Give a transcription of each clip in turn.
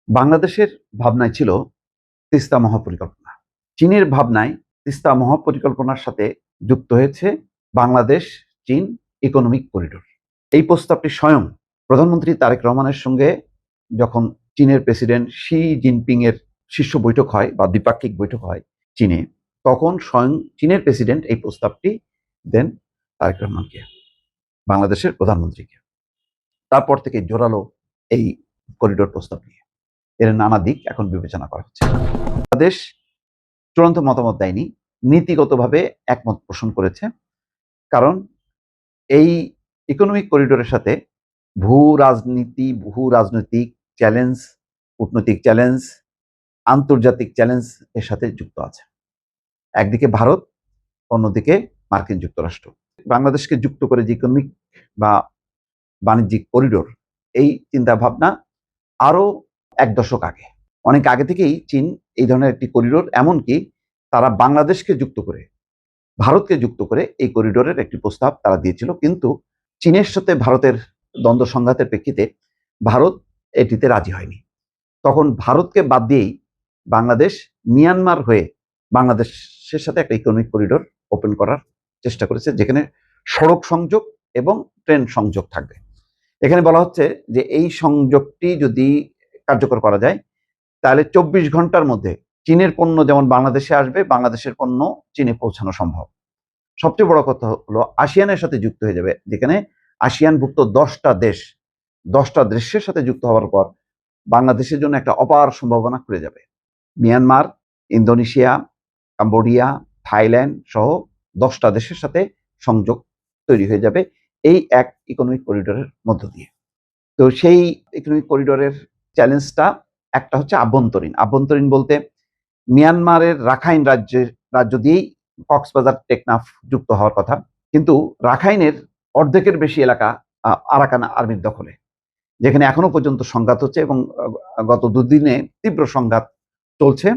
বাংলাদেশের ভাবনায় ছিল তিস্তা মহাপরিকল্পনা। চীনের ভাবনায় তিস্তা মহাপরিকল্পনার সাথে যুক্ত হয়েছে বাংলাদেশ চীন ইকোনমিক করিডোর। এই প্রস্তাবটি স্বয়ং প্রধানমন্ত্রী তারেক রহমানের সঙ্গে যখন চীনের প্রেসিডেন্ট শি জিনপিং এর শীর্ষ বৈঠক হয় বা দ্বিপাক্ষিক বৈঠক হয় চীনে, তখন স্বয়ং চীনের প্রেসিডেন্ট এই প্রস্তাবটি দেন তারেক রহমানকে, বাংলাদেশের প্রধানমন্ত্রীকে। তারপর থেকে জোরালো এই করিডোর প্রস্তাব নিয়ে এর নানা দিক এখন বিবেচনা করা হচ্ছে। বাংলাদেশ চূড়ান্ত মতামত দেয়নি, নীতিগতভাবে একমত পোষণ করেছে। কারণ এই ইকোনমিক করিডোরের সাথে ভূ রাজনৈতিক চ্যালেঞ্জ, কূটনৈতিক চ্যালেঞ্জ, আন্তর্জাতিক চ্যালেঞ্জ এর সাথে যুক্ত আছে। একদিকে ভারত, অন্যদিকে মার্কিন যুক্তরাষ্ট্র। বাংলাদেশকে যুক্ত করে যে ইকোনমিক বা বাণিজ্যিক করিডোর, এই চিন্তা ভাবনা আরো এক দশক আগে, অনেক আগে থেকেই চীন এই ধরনের একটি করিডোর, এমনকি তারা বাংলাদেশকে যুক্ত করে, ভারতকে যুক্ত করে এই করিডোরের একটি প্রস্তাব তারা দিয়েছিল। কিন্তু চীনের সাথে ভারতের দ্বন্দ্ব সংঘাতের প্রেক্ষিতে ভারত এটিতে রাজি হয়নি। তখন ভারতকে বাদ দিয়েই বাংলাদেশ মিয়ানমার হয়ে বাংলাদেশের সাথে একটা ইকোনমিক করিডোর ওপেন করার চেষ্টা করেছে, যেখানে সড়ক সংযোগ এবং ট্রেন সংযোগ থাকবে। এখানে বলা হচ্ছে যে এই সংযোগটি যদি কার্যকর করা যায়, তাহলে 24 ঘন্টার মধ্যে চীনের পণ্য যেমন বাংলাদেশে আসবে, বাংলাদেশের পণ্য চীনে পৌঁছানো সম্ভব। সবচেয়ে বড় কথা হলো আসিয়ানের সাথে যুক্ত হয়ে যাবে, যেখানে আসিয়ানভুক্ত 10টা দেশের সাথে যুক্ত হওয়ার পর বাংলাদেশের জন্য একটা অপার সম্ভাবনা খুলে যাবে। মিয়ানমার, ইন্দোনেশিয়া, কম্বোডিয়া, থাইল্যান্ড সহ 10টা দেশের সাথে সংযোগ তৈরি হয়ে যাবে এই এক ইকোনমিক করিডোরের মধ্য দিয়ে। তো সেই ইকোনমিক করিডোরের চ্যালেঞ্জটা একটা হচ্ছে আভ্যন্তরীণ বলতে মিয়ানমারের রাখাইন রাজ্য দিয়েই কক্সবাজার টেকনাফ যুক্ত হওয়ার কথা, কিন্তু রাখাইনের অর্ধেকের বেশি এলাকা আরাকান আর্মির দখলে, যেখানে এখনো পর্যন্ত সংঘাত হচ্ছে এবং গত দুদিনে তীব্র সংঘাত চলছে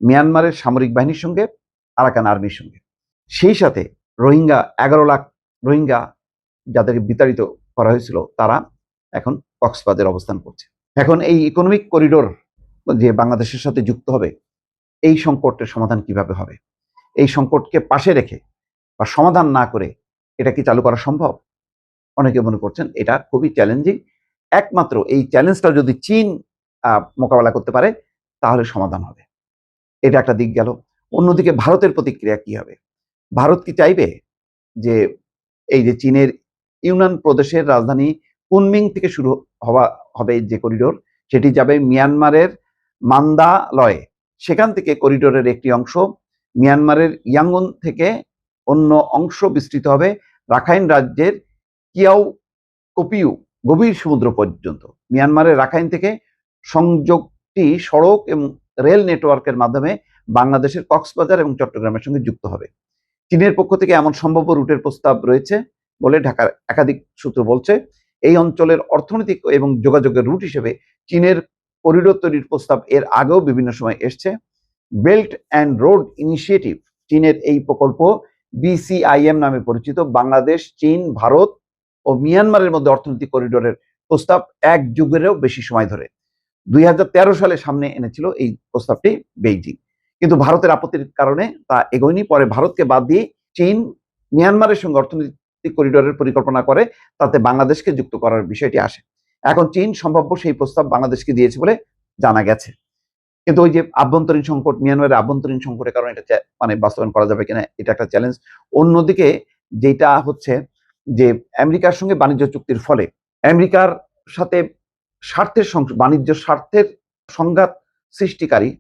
মিয়ানমারের সামরিক বাহিনীর সঙ্গে আরাকান আর্মির সঙ্গে। সেই সাথে 11 লাখ রোহিঙ্গা যাদেরকে বিতাড়িত করা হয়েছিল, তারা এখন কক্সবাজারে অবস্থান করছে। এখন এই ইকোনমিক করিডোর যে বাংলাদেশের সাথে যুক্ত হবে, এই সংকটের সমাধান কিভাবে হবে? এই সংকটকে পাশে রেখে বা সমাধান না করে এটা কি চালু করা সম্ভব? অনেকে মনে করছেন এটা খুবই চ্যালেঞ্জিং। একমাত্র এই চ্যালেঞ্জটা যদি চীন মোকাবেলা করতে পারে, তাহলে সমাধান হবে। এটা একটা দিক গেল। অন্যদিকে ভারতের প্রতিক্রিয়া কি হবে? ভারত কি চাইবে যে এই যে চীনের ইউনান প্রদেশের রাজধানী কুনমিং থেকে শুরু হবে যে করিডোর, সেটি যাবে মিয়ানমারের মান্দালয়ে। সেখান থেকে করিডোরের একটি অংশ মিয়ানমারের ইয়াঙ্গুন থেকে অন্য অংশ বিস্তৃত হবে রাখাইন রাজ্যের কিয়াও কোপিউ গভীর সমুদ্র পর্যন্ত। মিয়ানমারের রাখাইন থেকে সংযোগটি সড়ক এবং রেল নেটওয়ার্কের মাধ্যমে বাংলাদেশের কক্সবাজার এবং চট্টগ্রামের সঙ্গে যুক্ত হবে। চীনের পক্ষ থেকে এমন সম্ভাব্য রুটের প্রস্তাব রয়েছে বলে ঢাকার একাধিক সূত্র বলছে। এই অঞ্চলের অর্থনৈতিক এবং যোগাযোগের রুট হিসেবে চীনের করিডোর তৈরির প্রস্তাব এর আগেও বিভিন্ন সময় এসছে। বেল্ট অ্যান্ড রোড ইনিশিয়েটিভ, চীনের এই প্রকল্প BCIM নামে পরিচিত, বাংলাদেশ, চীন, ভারত ও মিয়ানমারের মধ্যে অর্থনৈতিক করিডোরের প্রস্তাব এক যুগেরও বেশি সময় ধরে 2013 সালে সামনে এনেছিল এই প্রস্তাবটি বেইজিং, কিন্তু ভারতের আপত্তির কারণে তা এগোয়নি। পরে ভারতকে বাদ দিয়ে চীন মিয়ানমারের সঙ্গে অর্থনৈতিক করিডোরের পরিকল্পনা করে, তাতে বাংলাদেশকে যুক্ত করার বিষয়টি আসে। এখন চীন সম্ভাব্য সেই প্রস্তাব বাংলাদেশকে দিয়েছে বলে জানা গেছে, কিন্তু ওই যে আভ্যন্তরীণ সংকট, মিয়ানমারের আভ্যন্তরীণ সংকটের কারণে এটা বাস্তবায়ন করা যাবে কিনা, এটা একটা চ্যালেঞ্জ। অন্যদিকে যেটা হচ্ছে যে আমেরিকার সঙ্গে বাণিজ্য চুক্তির ফলে আমেরিকার সাথে বাণিজ্য স্বার্থের সংঘাত সৃষ্টিকারী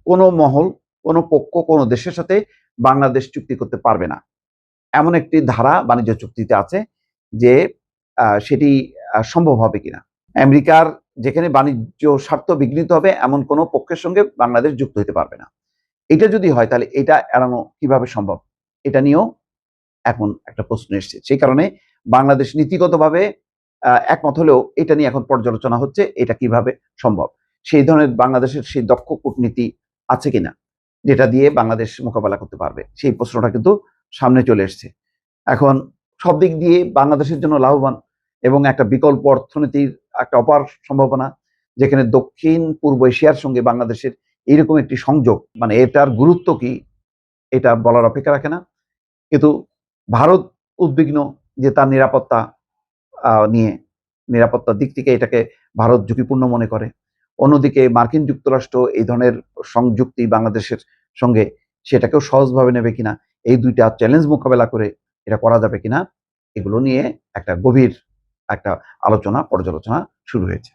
কোনো মহল, কোনো পক্ষ, কোনো দেশের সাথে বাংলাদেশ চুক্তি করতে পারবে না, এমন একটি ধারা বাণিজ্য চুক্তিতে আছে, যে সেটি সম্ভব হবে কিনা। আমেরিকার যেখানে বাণিজ্য স্বার্থ বিঘ্নিত হবে এমন কোনো পক্ষের সঙ্গে বাংলাদেশ যুক্ত হতে পারবে না। এটা যদি হয় তাহলে এটা এড়ানো কিভাবে সম্ভব, এটা নিয়েও এখন একটা প্রশ্ন এসছে। সেই কারণে বাংলাদেশ নীতিগতভাবে একমত হলেও এটা নিয়ে এখন পর্যালোচনা হচ্ছে, এটা কিভাবে সম্ভব, সেই ধরনের বাংলাদেশের সেই দক্ষ কূটনীতি আছে কিনা যেটা দিয়ে বাংলাদেশ মোকাবেলা করতে পারবে, সেই প্রশ্নটা কিন্তু সামনে চলে এসছে। এখন সব দিক দিয়ে বাংলাদেশের জন্য লাভবান এবং একটা বিকল্প অর্থনীতির একটা অপার সম্ভাবনা, যেখানে দক্ষিণ পূর্ব এশিয়ার সঙ্গে বাংলাদেশের এইরকম একটি সংযোগ, মানে এটার গুরুত্ব কি এটা বলার অপেক্ষা রাখে না। কিন্তু ভারত উদ্বিগ্ন যে তার নিরাপত্তা নিয়ে, নিরাপত্তার দিক থেকে এটাকে ভারত ঝুঁকিপূর্ণ মনে করে। অন্যদিকে মার্কিন যুক্তরাষ্ট্র এই ধরনের সংযুক্তি বাংলাদেশের সঙ্গে সেটাকেও সহজভাবে নেবে কিনা, এই দুইটা চ্যালেঞ্জ মোকাবেলা করে এটা করা যাবে কিনা, এগুলো নিয়ে একটা গভীর একটা আলোচনা পর্যালোচনা শুরু হয়েছে।